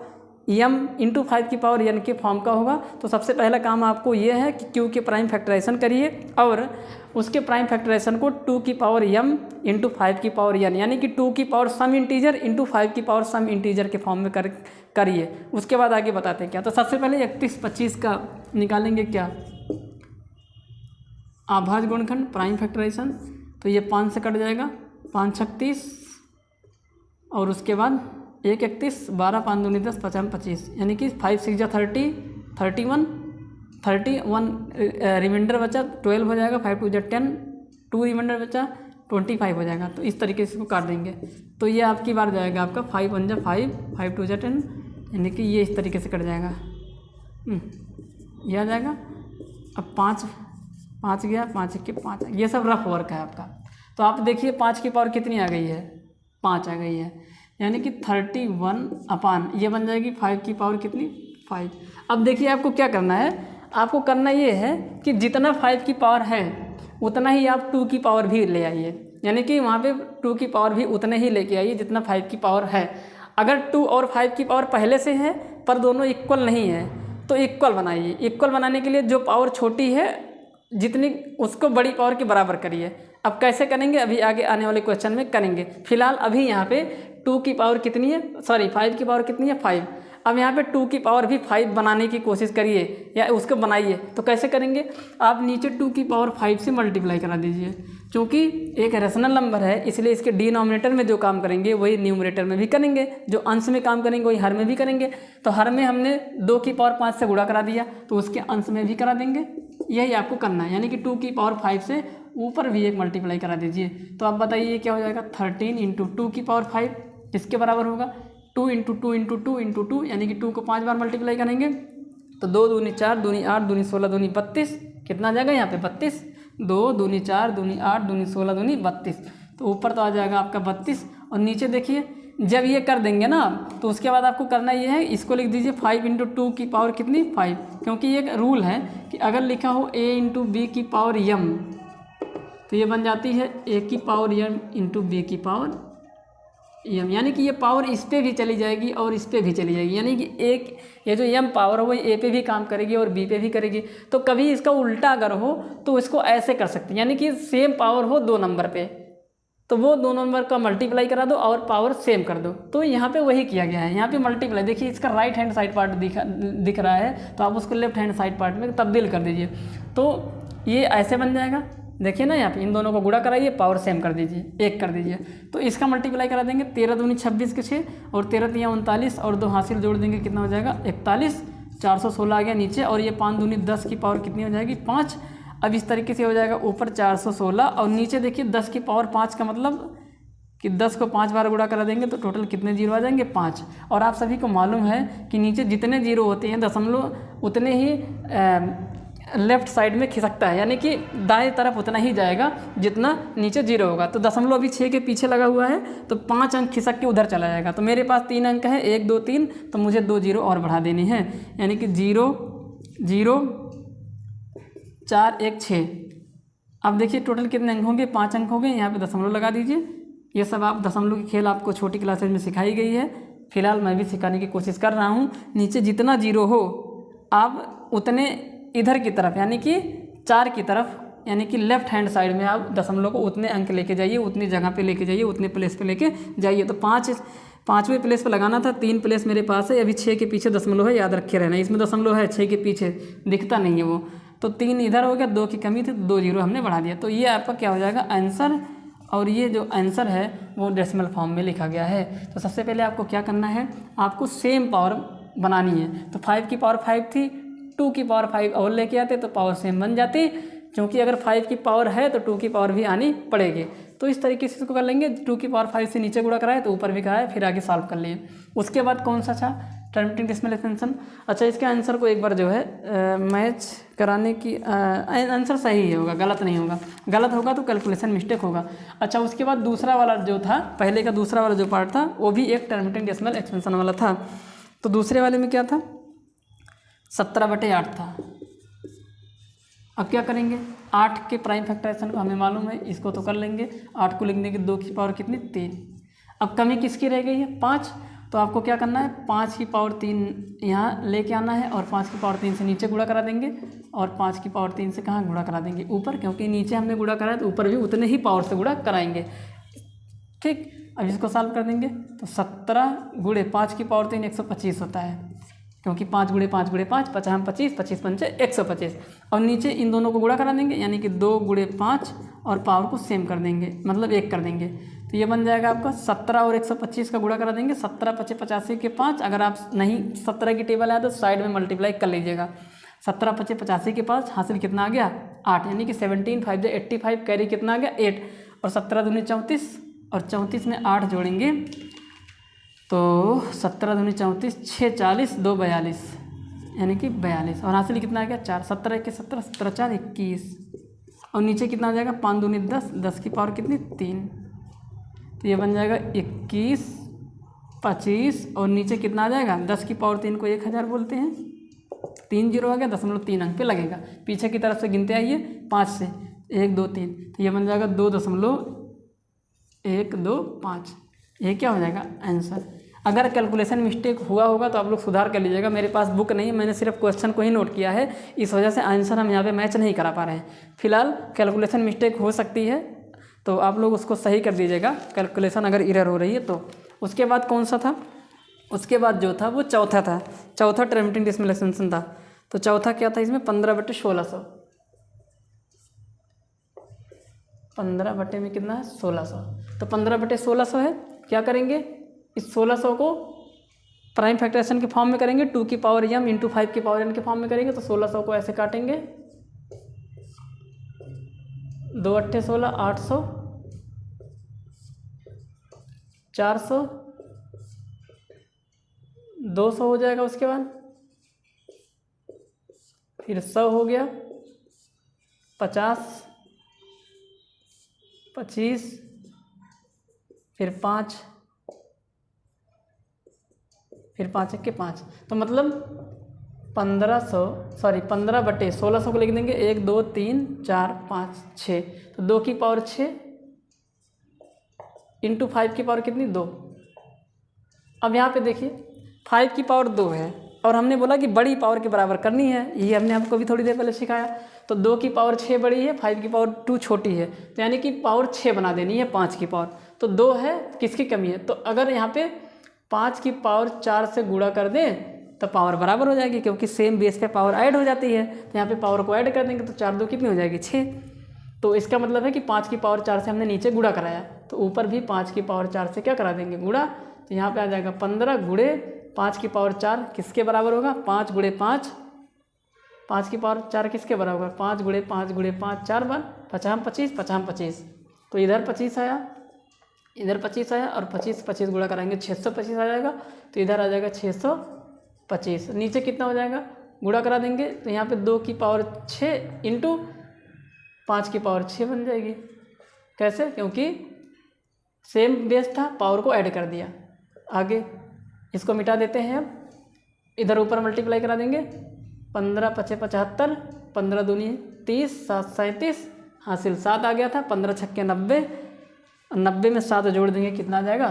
m इंटू 5 की पावर n के फॉर्म का होगा। तो सबसे पहला काम आपको ये है कि q के प्राइम फैक्टराइजेशन करिए और उसके प्राइम फैक्टराइजेशन को 2 की पावर m इंटू 5 की पावर n यानी कि 2 की पावर सम इंटीजर इंटू 5 की पावर सम इंटीजर के फॉर्म में करिए। उसके बाद आगे बताते हैं क्या। तो सबसे पहले 31 25 का निकालेंगे क्या, आभाज्य गुणनखंड प्राइम फैक्टराइजेशन। तो ये 5 से कट जाएगा, 5 36 और उसके बाद 1 31 12 5 दूनी 10 5 25 यानी कि 5 6 जा 30 31 रिमाइंडर बचा 12 हो जाएगा, 5 2 जा 10 2 रिमाइंडर बचा 25 हो जाएगा। तो इस तरीके से इसको काट देंगे। तो ये आपकी बार जाएगा आपका 5 1 जा 5 5 2 जा 10 यानी कि ये इस तरीके से कट जाएगा। ये आ जाएगा। अब 5 गया, 5 1 5। ये सब रफ वर्क है आपका। तो आप देखिए 5 की पावर कितनी आ गई है, 5 आ गई है यानी कि 31 अपान ये बन जाएगी 5 की पावर कितनी 5। अब देखिए आपको क्या करना है, आपको करना ये है कि जितना 5 की पावर है उतना ही आप 2 की पावर भी ले आइए, यानी कि वहाँ पे 2 की पावर भी उतने ही लेके आइए जितना 5 की पावर है। अगर 2 और 5 की पावर पहले से है पर दोनों इक्वल नहीं है तो इक्वल बनाइए। इक्वल बनाने के लिए जो पावर छोटी है जितनी उसको बड़ी पावर के बराबर करिए। अब कैसे करेंगे अभी आगे आने वाले क्वेश्चन में करेंगे। फिलहाल अभी यहाँ पे 2 की पावर कितनी है, सॉरी 5 की पावर कितनी है 5। अब यहाँ पे 2 की पावर भी 5 बनाने की कोशिश करिए या उसको बनाइए। तो कैसे करेंगे, आप नीचे 2 की पावर 5 से मल्टीप्लाई करा दीजिए। क्योंकि एक रेशनल नंबर है इसलिए इसके डिनोमिनेटर में जो काम करेंगे वही न्यूमरेटर में भी करेंगे, जो अंश में काम करेंगे वही हर में भी करेंगे। तो हर में हमने 2 की पावर 5 से गुणा करा दिया तो उसके अंश में भी करा देंगे। यही आपको करना है, यानी कि 2 की पावर 5 से ऊपर भी एक मल्टीप्लाई करा दीजिए। तो आप बताइए क्या हो जाएगा, 13 इंटू 2 की पावर 5 किसके बराबर होगा, 2 इंटू 2 इंटू 2 इंटू 2 यानी कि 2 को 5 बार मल्टीप्लाई करेंगे तो 2 दूनी 4 दूनी 8 दूनी 16 दूनी 32। कितना आ जाएगा यहाँ पे 32, 2 दूनी 4 दूनी 8 दूनी 16 दूनी 32। तो ऊपर तो आ जाएगा आपका 32 और नीचे देखिए जब ये कर देंगे ना तो उसके बाद आपको करना ये है, इसको लिख दीजिए 5 इंटू 2 की पावर कितनी 5, क्योंकि ये एक रूल है कि अगर लिखा हो a इंटू बी की पावर m तो ये बन जाती है a की पावर m इंटू बी की पावर m, यानी कि ये पावर इस पे भी चली जाएगी और इस पे भी चली जाएगी, यानी कि एक ये जो m पावर है वो a पे भी काम करेगी और b पे भी करेगी। तो कभी इसका उल्टा अगर हो तो इसको ऐसे कर सकते हैं, यानी कि सेम पावर हो 2 नंबर पे तो वो 2 नंबर का मल्टीप्लाई करा दो और पावर सेम कर दो। तो यहाँ पे वही किया गया है, यहाँ पे मल्टीप्लाई देखिए इसका राइट हैंड साइड पार्ट दिख रहा है तो आप उसको लेफ्ट हैंड साइड पार्ट में तब्दील कर दीजिए। तो ये ऐसे बन जाएगा, देखिए ना यहाँ पे इन दोनों को गुणा कराइए पावर सेम कर दीजिए, 1 कर दीजिए। तो इसका मल्टीप्लाई करा देंगे 13 दूनी 26 के 6 और 13 तियाँ 39 और 2 हासिल जोड़ देंगे कितना हो जाएगा 41, 416 आ गया नीचे और ये 5 दूनी 10 की पावर कितनी हो जाएगी 5। अब इस तरीके से हो जाएगा ऊपर 416 और नीचे देखिए 10 की पावर 5 का मतलब कि 10 को 5 बार गुणा करा देंगे तो टोटल कितने जीरो आ जाएंगे 5। और आप सभी को मालूम है कि नीचे जितने जीरो होते हैं दशमलव उतने ही लेफ्ट साइड में खिसकता है, यानी कि दाएं तरफ उतना ही जाएगा जितना नीचे जीरो होगा। तो दशमलव अभी 6 के पीछे लगा हुआ है तो 5 अंक खिसक के उधर चला जाएगा। तो मेरे पास 3 अंक है 1 2 3 तो मुझे 2 जीरो और बढ़ा देने हैं, यानी कि 0 0 4 1 6। अब देखिए टोटल कितने अंक होंगे 5 अंक हो गए, यहाँ पे दशमलव लगा दीजिए। ये सब आप दशमलव की खेल आपको छोटी क्लासेज में सिखाई गई है, फिलहाल मैं भी सिखाने की कोशिश कर रहा हूँ। नीचे जितना जीरो हो आप उतने इधर की तरफ यानी कि 4 की तरफ यानी कि लेफ्ट हैंड साइड में आप दशमलव को उतने अंक लेके जाइए, उतनी जगह पे लेके जाइए, उतने प्लेस पे लेके जाइए। तो 5वें प्लेस पे लगाना था, 3 प्लेस मेरे पास है, अभी 6 के पीछे दशमलव है, याद रखे रहना। इसमें दशमलव है 6 के पीछे दिखता नहीं है वो, तो 3 इधर हो गया, 2 की कमी थी तो 2 जीरो हमने बढ़ा दिया। तो ये आपका क्या हो जाएगा आंसर, और ये जो आंसर है वो डेसिमल फॉर्म में लिखा गया है। तो सबसे पहले आपको क्या करना है, आपको सेम पावर बनानी है। तो 5 की पावर 5 थी, 2 की पावर 5 और लेके आते तो पावर सेम बन जाती, क्योंकि अगर 5 की पावर है तो 2 की पावर भी आनी पड़ेगी। तो इस तरीके से इसको कर लेंगे, 2 की पावर 5 से नीचे गुणा कराए तो ऊपर भी कराए, फिर आगे सॉल्व कर लिए। उसके बाद कौन सा था टर्मिनेटिंग डेसिमल एक्सपेंशन। अच्छा इसके आंसर को एक बार जो है मैच कराने की आंसर सही ही होगा, गलत नहीं होगा, गलत होगा तो कैलकुलेशन मिस्टेक होगा। अच्छा उसके बाद दूसरा वाला जो था, पहले का दूसरा वाला जो पार्ट था वो भी एक टर्मिनेटिंग डेसिमल एक्सपेंशन वाला था। तो दूसरे वाले में क्या था 17/8 था। अब क्या करेंगे, 8 के प्राइम फैक्टराइजेशन को हमें मालूम है, इसको तो कर लेंगे। 8 को लिखने की 2 की पावर कितनी 3। अब कमी किसकी रह गई है 5, तो आपको क्या करना है, 5 की पावर 3 यहाँ लेके आना है और 5 की पावर 3 से नीचे गुणा करा देंगे और 5 की पावर 3 से कहाँ गुणा करा देंगे, ऊपर, क्योंकि नीचे हमने गुणा कराया तो ऊपर भी उतने ही पावर से गुणा कराएंगे। ठीक, अब इसको सॉल्व कर देंगे तो 17 गुणे 5 की पावर 3 125 होता है, क्योंकि 5 गुणे 5 गुणे 5 50 25 25 पंचे 125। और नीचे इन दोनों को गुणा करा देंगे, यानी कि 2 गुणे 5 और पावर को सेम कर देंगे, मतलब 1 कर देंगे। तो ये बन जाएगा आपका 17 और 125 का गुणा करा देंगे, 17 5 85 के 5। अगर आप नहीं 17 की टेबल है तो साइड में मल्टीप्लाई कर लीजिएगा। 17 5 85 के 5 हासिल कितना आ गया 8, यानी कि 17 5 85, कैरी कितना आ गया 8, और 17 दूनी 34 और 34 में 8 जोड़ेंगे तो 17 दूनी 34, 6 40 2 42, यानी कि 42, और हासिल कितना आ गया 4, 17 1 17 17 4 21, और नीचे कितना आ जाएगा 5 दूनी 10, 10 की पावर कितनी 3, तो ये बन जाएगा 21 25, और नीचे कितना आ जाएगा 10 की पावर 3 को 1000 बोलते हैं, 3 जीरो आ गया, 0.3 अंक पे लगेगा। पीछे की तरफ से गिनते आइए 5 से, 1 2 3, तो ये बन जाएगा 2.125। ये क्या हो जाएगा आंसर। अगर कैलकुलेशन मिस्टेक हुआ होगा तो आप लोग सुधार कर लीजिएगा। मेरे पास बुक नहीं है, मैंने सिर्फ क्वेश्चन को ही नोट किया है, इस वजह से आंसर हम यहाँ पे मैच नहीं करा पा रहे हैं। फिलहाल कैलकुलेशन मिस्टेक हो सकती है तो आप लोग उसको सही कर दीजिएगा, कैलकुलेशन अगर एरर हो रही है तो। उसके बाद कौन सा था, उसके बाद जो था वो चौथा था, चौथा ट्रांसमिटिंग डेसिमल एक्सटेंशन था। तो चौथा क्या था इसमें 15/1600, 15 बटे में कितना है 1600, तो 15/1600 है। क्या करेंगे, इस 1600 को प्राइम फैक्टराइजेशन के फॉर्म में करेंगे, 2 की पावर m इंटू 5 की पावर n के फॉर्म में करेंगे। तो 1600 को ऐसे काटेंगे, 2 8 16 800 400 200 हो जाएगा, उसके बाद फिर 100 हो गया, 50 25 फिर 5 फिर 5 1 के 5, तो मतलब 15/1600 को लिख देंगे 1 2 3 4 5 6, तो 2 की पावर 6 इंटू 5 की पावर कितनी 2। अब यहाँ पे देखिए 5 की पावर 2 है और हमने बोला कि बड़ी पावर के बराबर करनी है, ये हमने आपको भी थोड़ी देर पहले सिखाया। तो 2 की पावर 6 बड़ी है, 5 की पावर 2 छोटी है, तो यानी कि पावर 6 बना देनी है 5 की पावर। तो 2 है, किसकी कमी है, तो अगर यहाँ पे 5 की पावर 4 से गुणा कर दें तो पावर बराबर हो जाएगी, क्योंकि सेम बेस पे पावर ऐड हो जाती है। तो यहाँ पे पावर को ऐड कर देंगे तो 4 2 कितनी हो जाएगी 6। तो इसका मतलब है कि 5 की पावर 4 से हमने नीचे गुणा कराया, तो ऊपर भी 5 की पावर 4 से क्या करा देंगे गुणा। तो यहाँ पे आ जाएगा 15 गुणे 5 की पावर 4 किसके बराबर होगा 5 गुणे 5, 5 की पावर 4 किसके बराबर होगा 5 गुणे 5 गुणे 5 4 बार 50 25 50 25, तो इधर 25 आया, इधर 25 आया, और 25 25 गुणा कराएंगे 625 आ जाएगा। तो इधर आ जाएगा 625, नीचे कितना हो जाएगा गुणा करा देंगे, तो यहाँ पे 2 की पावर 6 इंटू 5 की पावर 6 बन जाएगी। कैसे, क्योंकि सेम बेस था, पावर को ऐड कर दिया। आगे इसको मिटा देते हैं, अब इधर ऊपर मल्टीप्लाई करा देंगे, 15 5 75, 15 दूनी 30 7 37, हासिल 7 आ गया था, 15 छक्के 90, 90 में 7 जोड़ देंगे कितना आ जाएगा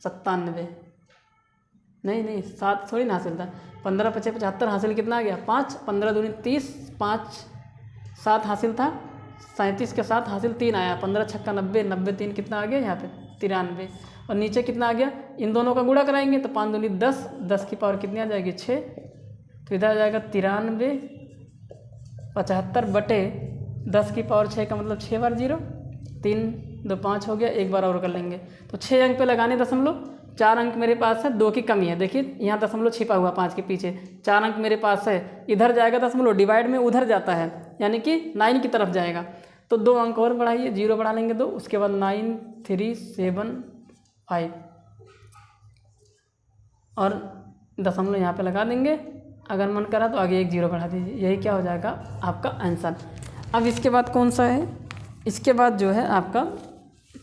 97, नहीं 7 थोड़ी ना हासिल था, 15 5 75 हासिल कितना आ गया 5, 15 दूनी 30, 5 7 हासिल था, 37 के साथ हासिल 3 आया, 15 छक्का 90, 90 3 कितना आ गया यहाँ पे 93, और नीचे कितना आ गया, इन दोनों का गुणा कराएंगे तो 5 दूनी 10, 10 की पावर कितनी आ जाएगी 6, तो इधर आ जाएगा 93 75 बटे 10 की पावर 6 का मतलब 6 बार 0, 3 2 5 हो गया, एक बार और कर लेंगे। तो 6 अंक पे लगाने दशमलव, 4 अंक मेरे पास है, 2 की कमी है, देखिए यहाँ दशमलव छिपा हुआ 5 के पीछे, 4 अंक मेरे पास है, इधर जाएगा दशमलव, डिवाइड में उधर जाता है, यानी कि 9 की तरफ जाएगा। तो 2 अंक और बढ़ाइए, 0 बढ़ा लेंगे 2, उसके बाद 9 3 7 5 और दशमलव यहाँ पे लगा देंगे, अगर मन करा तो आगे 1 0 बढ़ा दीजिए, यही क्या हो जाएगा आपका आंसर। अब इसके बाद कौन सा है, इसके बाद जो है आपका,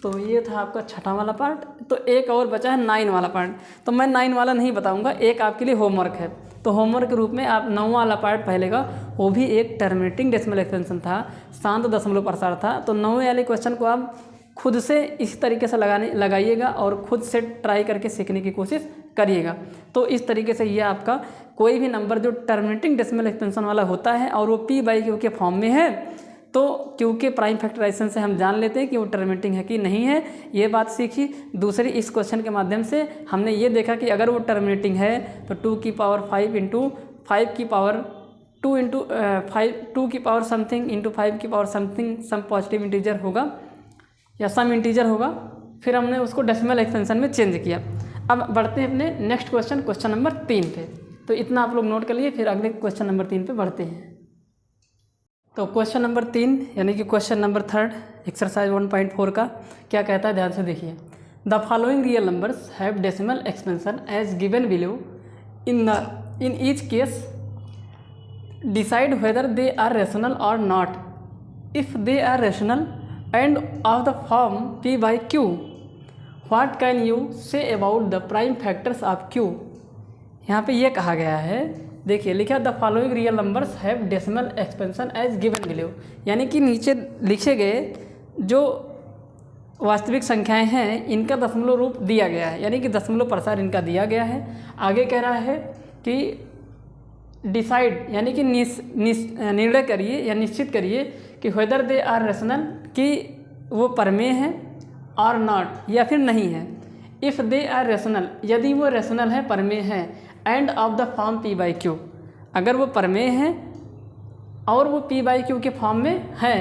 तो ये था आपका छठा वाला पार्ट, तो एक और बचा है 9 वाला पार्ट। तो मैं 9 वाला नहीं बताऊंगा, एक आपके लिए होमवर्क है, तो होमवर्क के रूप में आप 9 वाला पार्ट पहले का, वो भी एक टर्मिनेटिंग डेसिमल एक्सटेंशन था, शांत दशमलव प्रसार था। तो 9वें वाले क्वेश्चन को आप खुद से इस तरीके से लगाइएगा और खुद से ट्राई करके सीखने की कोशिश करिएगा। तो इस तरीके से ये आपका कोई भी नंबर जो टर्मिनेटिंग डेसिमल एक्सपेंशन वाला होता है और वो p/q के फॉर्म में है, तो q के प्राइम फैक्टराइजेशन से हम जान लेते हैं कि वो टर्मिनेटिंग है कि नहीं है। ये बात सीखी। दूसरी, इस क्वेश्चन के माध्यम से हमने ये देखा कि अगर वो टर्मिनेटिंग है तो 2 की पावर 5 इंटू 5 की पावर 2 इंटू 2 की पावर समथिंग इंटू 5 की power something some positive integer होगा या सम इंटीजर होगा। फिर हमने उसको डेसिमल एक्सपेंशन में चेंज किया। अब बढ़ते हैं अपने नेक्स्ट क्वेश्चन नंबर 3 पे। तो इतना आप लोग नोट कर लिए, फिर अगले क्वेश्चन नंबर 3 पे बढ़ते हैं। तो क्वेश्चन नंबर 3 यानी कि क्वेश्चन नंबर 3 एक्सरसाइज 1.4 का क्या कहता है, ध्यान से देखिए। The following real numbers have decimal expansion as given below. In each case decide whether they are rational और not. If they are rational and of the form p/q, what can you say about the prime factors of q। यहाँ पे ये कहा गया है, देखिए लिखा the following real numbers have decimal expansion as given below, यानी कि नीचे लिखे गए जो वास्तविक संख्याएं हैं इनका दशमलव रूप दिया गया है, यानी कि दशमलव प्रसार इनका दिया गया है। आगे कह रहा है कि डिसाइड यानी कि निर्णय करिए या निश्चित करिए कि वेदर दे आर रेशनल, कि वो परमेय है, और नॉट या फिर नहीं है। इफ़ दे आर रेशनल, यदि वो रेशनल है, परमेय है, and of the form p/q, अगर वो परमेय है और वो p/q के फॉर्म में है।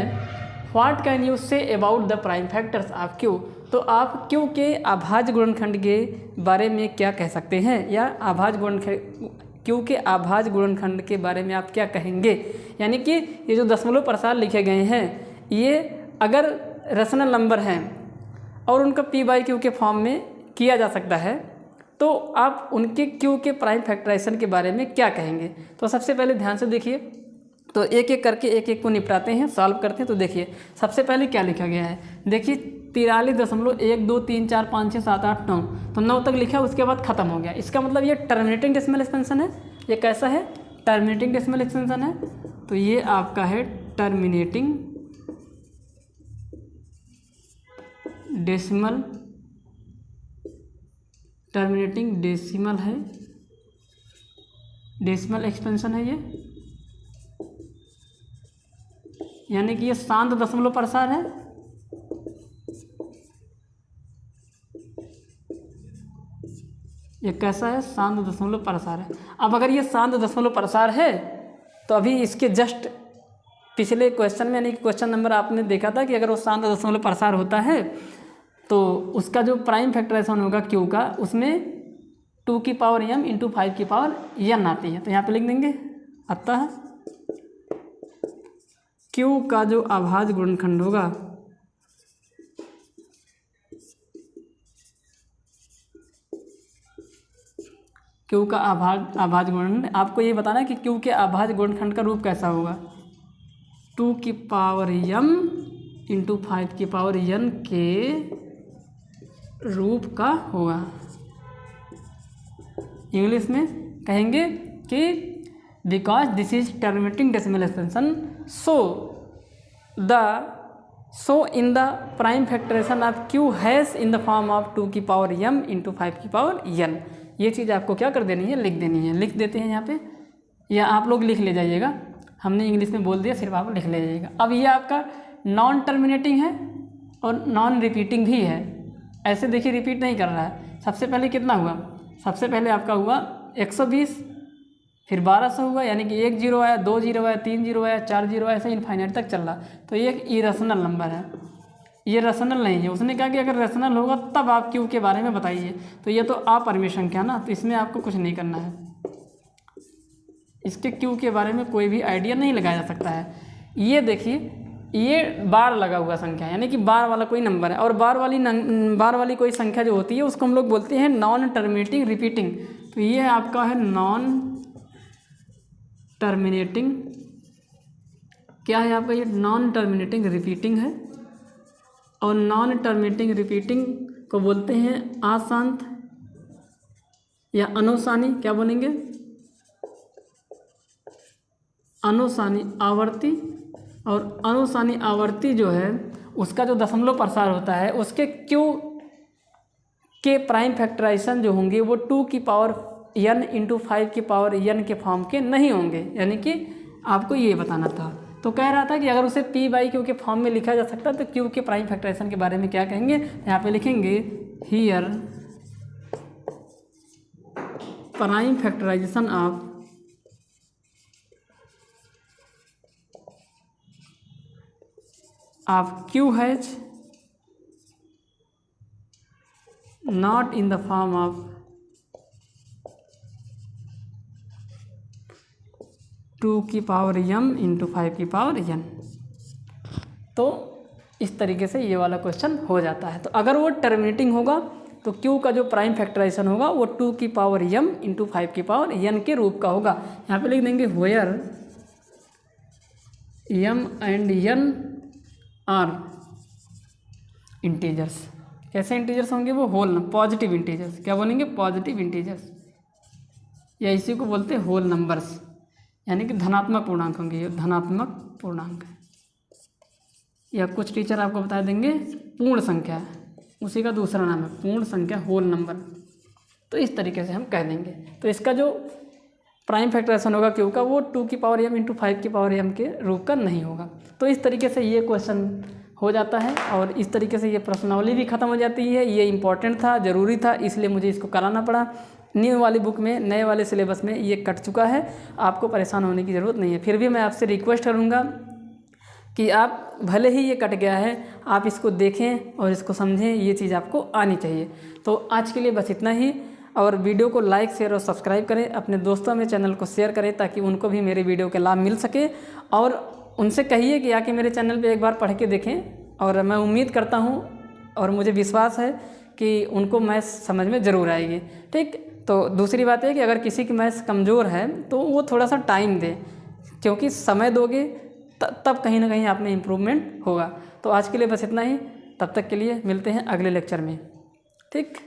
What can you say about the prime factors of q, तो आप q के अभाज्य गुणनखंड के बारे में क्या कह सकते हैं, या अभाज्य गुणनखंड q के अभाज्य गुणनखंड के बारे में आप क्या कहेंगे। यानी कि ये जो दशमलव प्रसार लिखे गए हैं, ये अगर रेशनल नंबर हैं और उनका p/q के फॉर्म में किया जा सकता है, तो आप उनके q के प्राइम फैक्टराइजेशन के बारे में क्या कहेंगे। तो सबसे पहले ध्यान से देखिए, तो एक एक करके एक को निपटाते हैं, सॉल्व करते हैं। तो देखिए सबसे पहले क्या लिखा गया है, देखिए 43.1 2 3 4 5 6 7 8 9, तो 9 तक लिखा, उसके बाद ख़त्म हो गया। इसका मतलब ये टर्मिनेटिंग डेसिमल एक्सपेंशन है। ये कैसा है, टर्मिनेटिंग डेसिमल एक्सपेंशन है। तो ये आपका है टर्मिनेटिंग डेसिमल, टर्मिनेटिंग डेसिमल है, डेसिमल एक्सपेंशन है ये, यानी कि ये शांत दशमलव प्रसार है। ये कैसा है, शांत दशमलव प्रसार है। अब अगर ये शांत दशमलव प्रसार है, तो अभी इसके जस्ट पिछले क्वेश्चन में, यानी कि क्वेश्चन नंबर आपने देखा था कि अगर वो शांत दशमलव प्रसार होता है तो उसका जो प्राइम फैक्टराइजेशन होगा q का, उसमें 2 की पावर m इंटू 5 की पावर n आती है। तो यहाँ पे लिख देंगे, अतः q का जो अभाज्य गुणनखंड होगा q का अभाज्य गुणनखंड, आपको ये बताना है कि q के अभाज्य गुणनखंड का रूप कैसा होगा, 2 की पावर m इंटू 5 की पावर n के रूप का होगा। इंग्लिश में कहेंगे कि because this is terminating decimal expansion, so in the prime factorization of q has in the form of 2 की पावर m इंटू 5 की पावर n। ये चीज़ आपको क्या कर देनी है, लिख देनी है। लिख देते हैं यहाँ पे, या आप लोग लिख ले जाइएगा, हमने इंग्लिश में बोल दिया, सिर्फ आप लिख ले जाइएगा। अब ये आपका नॉन टर्मिनेटिंग है और नॉन रिपीटिंग भी है। ऐसे देखिए रिपीट नहीं कर रहा है। सबसे पहले कितना हुआ, सबसे पहले आपका हुआ 120, फिर 1200 हुआ, यानी कि 1 0 आया, 2 0 आया, 3 0 आया, 4 0 आया, ऐसे इनफाइनाइट तक चल रहा। तो ये एक इरेशनल नंबर है, ये रेशनल नहीं है। उसने कहा कि अगर रेशनल होगा तब आप q के बारे में बताइए। तो ये तो अपरिमेय संख्या ना, तो इसमें आपको कुछ नहीं करना है, इसके q के बारे में कोई भी आइडिया नहीं लगाया जा सकता है। ये देखिए, ये बार लगा हुआ संख्या, यानी कि बार वाला कोई नंबर है, और बार वाली कोई संख्या जो होती है उसको हम लोग बोलते हैं नॉन टर्मिनेटिंग रिपीटिंग। तो ये आपका है नॉन टर्मिनेटिंग, क्या है आपका, ये नॉन टर्मिनेटिंग रिपीटिंग है। और नॉन टर्मिनेटिंग रिपीटिंग को बोलते हैं अशांत या अनुसानी, क्या बोलेंगे, अनुसानी आवर्ती। और अनुसानी आवर्ती जो है उसका जो दशमलव प्रसार होता है उसके क्यू के प्राइम फैक्टराइजेशन जो होंगे वो 2 की पावर n इंटू 5 की पावर n के फॉर्म के नहीं होंगे, यानी कि आपको ये बताना था। तो कह रहा था कि अगर उसे p बाई क्यू के फॉर्म में लिखा जा सकता है तो q के प्राइम फैक्टराइजेशन के बारे में क्या कहेंगे, यहाँ पे लिखेंगे here prime factorization of q has not in the form of 2 की पावर m इंटू 5 की पावर n। तो इस तरीके से ये वाला क्वेश्चन हो जाता है। तो अगर वो टर्मिनेटिंग होगा तो q का जो प्राइम फैक्टराइजेशन होगा वो 2 की पावर m इंटू 5 की पावर n के रूप का होगा। यहाँ पे लिख देंगे where m and n are integers. कैसे इंटीजर्स होंगे वो होल पॉजिटिव इंटीजर्स। क्या बोलेंगे, पॉजिटिव इंटीजर्स, या इसी को बोलते हैं होल नंबर्स, यानी कि धनात्मक पूर्णांक होंगे, ये धनात्मक पूर्णांक। या कुछ टीचर आपको बता देंगे पूर्ण संख्या, उसी का दूसरा नाम है पूर्ण संख्या, होल नंबर। तो इस तरीके से हम कह देंगे। तो इसका जो प्राइम फैक्टराइजेशन होगा क्यू का वो 2 की पावर m इंटू 5 की पावर m के रूप का नहीं होगा। तो इस तरीके से ये क्वेश्चन हो जाता है और इस तरीके से ये प्रश्नावली भी ख़त्म हो जाती है। ये इंपॉर्टेंट था, ज़रूरी था, इसलिए मुझे इसको कराना पड़ा। न्यू वाली बुक में, नए वाले सिलेबस में ये कट चुका है, आपको परेशान होने की ज़रूरत नहीं है। फिर भी मैं आपसे रिक्वेस्ट करूँगा कि आप भले ही ये कट गया है, आप इसको देखें और इसको समझें, ये चीज़ आपको आनी चाहिए। तो आज के लिए बस इतना ही, और वीडियो को लाइक, शेयर और सब्सक्राइब करें, अपने दोस्तों में चैनल को शेयर करें ताकि उनको भी मेरे वीडियो के लाभ मिल सके, और उनसे कहिए कि आके मेरे चैनल पे एक बार पढ़ के देखें। और मैं उम्मीद करता हूँ और मुझे विश्वास है कि उनको मैथ्स समझ में ज़रूर आएगी। ठीक, तो दूसरी बात है कि अगर किसी की मैथ्स कमज़ोर है तो वो थोड़ा सा टाइम दे, क्योंकि समय दोगे तब कहीं ना कहीं आप में इम्प्रूवमेंट होगा। तो आज के लिए बस इतना ही, तब तक के लिए मिलते हैं अगले लेक्चर में। ठीक।